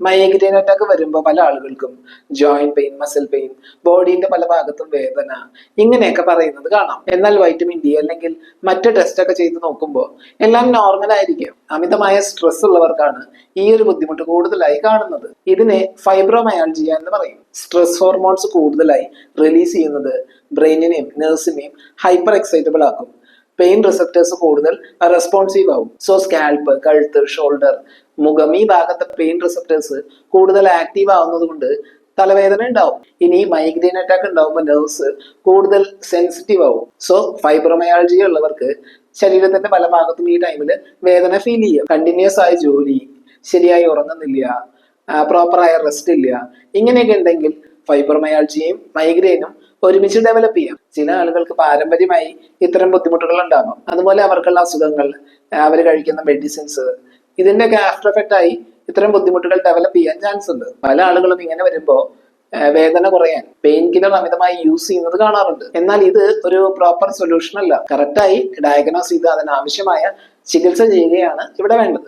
Migraine attack വരുമ്പോൾ പല ആളുകൾക്കും ജോയിന്റ് പെയിൻ, മസിൽ പെയിൻ, ബോഡിന്റെ പല ഭാഗത്തും വേദന, ഇങ്ങനെയൊക്കെ പറയുന്നത് കാണാം. എന്നാൽ വൈറ്റമിൻ ഡി അല്ലെങ്കിൽ മറ്റ് ടെസ്റ്റ് ഒക്കെ ചെയ്ത് നോക്കുമ്പോൾ എല്ലാം നോർമൽ ആയിരിക്കും. അമിതമായ സ്ട്രെസ് ഉള്ളവർക്കാണ് ഈ ഒരു ബുദ്ധിമുട്ട് കൂടുതലായി കാണുന്നത്. ഇതിനെ ഫൈബ്രോമയാൾജിയ എന്ന് പറയും. സ്ട്രെസ് ഹോർമോൺസ് കൂടുതലായി റിലീസ് ചെയ്യുന്നത് ബ്രെയിനിനെയും നെർവ്സിനെയും ഹൈപ്പർ എക്സൈറ്റബിൾ ആക്കും. പെയിൻ റിസപ്റ്റേഴ്സ് കൂടുതൽ റെസ്പോൺസീവ് ആവും. സോ സ്കാൽപ്പ്, കഴുത്ത്, ഷോൾഡർ, മുഖം ഈ ഭാഗത്തെ പെയിൻ റിസപ്റ്റേഴ്സ് കൂടുതൽ ആക്റ്റീവ് ആവുന്നത് കൊണ്ട് തലവേദന ഉണ്ടാവും. ഇനി മൈഗ്രെയിൻ അറ്റാക്ക് ഉണ്ടാവുമ്പോൾ നെർവ്സ് കൂടുതൽ സെൻസിറ്റീവ് ആവും. സോ ഫൈബ്രോമയാൾജിയ ഉള്ളവർക്ക് ശരീരത്തിന്റെ പല ഭാഗത്തും ഈ ടൈമിൽ വേദന ഫീൽ ചെയ്യും. കണ്ടിന്യൂസ് ആയ ജോലി, ശരിയായി ഉറങ്ങുന്നില്ല, പ്രോപ്പറായ റെസ്റ്റ് ഇല്ല, ഇങ്ങനെയൊക്കെ ഉണ്ടെങ്കിൽ ഫൈബ്രോമയാൾജിയയും മൈഗ്രെയിനും ഒരുമിച്ച് ഡെവലപ്പ് ചെയ്യാം. ചില ആളുകൾക്ക് പാരമ്പര്യമായി ഇത്തരം ബുദ്ധിമുട്ടുകൾ ഉണ്ടാകും. അതുപോലെ അവർക്കുള്ള അസുഖങ്ങൾ, അവർ കഴിക്കുന്ന മെഡിസിൻസ്, ഇതിന്റെയൊക്കെ ആഫ്റ്റർ എഫക്റ്റ് ആയി ഇത്തരം ബുദ്ധിമുട്ടുകൾ ഡെവലപ്പ് ചെയ്യാൻ ചാൻസ് ഉണ്ട്. പല ആളുകളും ഇങ്ങനെ വരുമ്പോൾ വേദന കുറയാൻ പെയിൻ കില്ലർ അമിതമായി യൂസ് ചെയ്യുന്നത് കാണാറുണ്ട്. എന്നാൽ ഇത് ഒരു പ്രോപ്പർ സൊല്യൂഷൻ അല്ല. കറക്റ്റായി ഡയഗ്നോസ് ചെയ്ത് അതിനാവശ്യമായ ചികിത്സ ചെയ്യുകയാണ് ഇവിടെ വേണ്ടത്.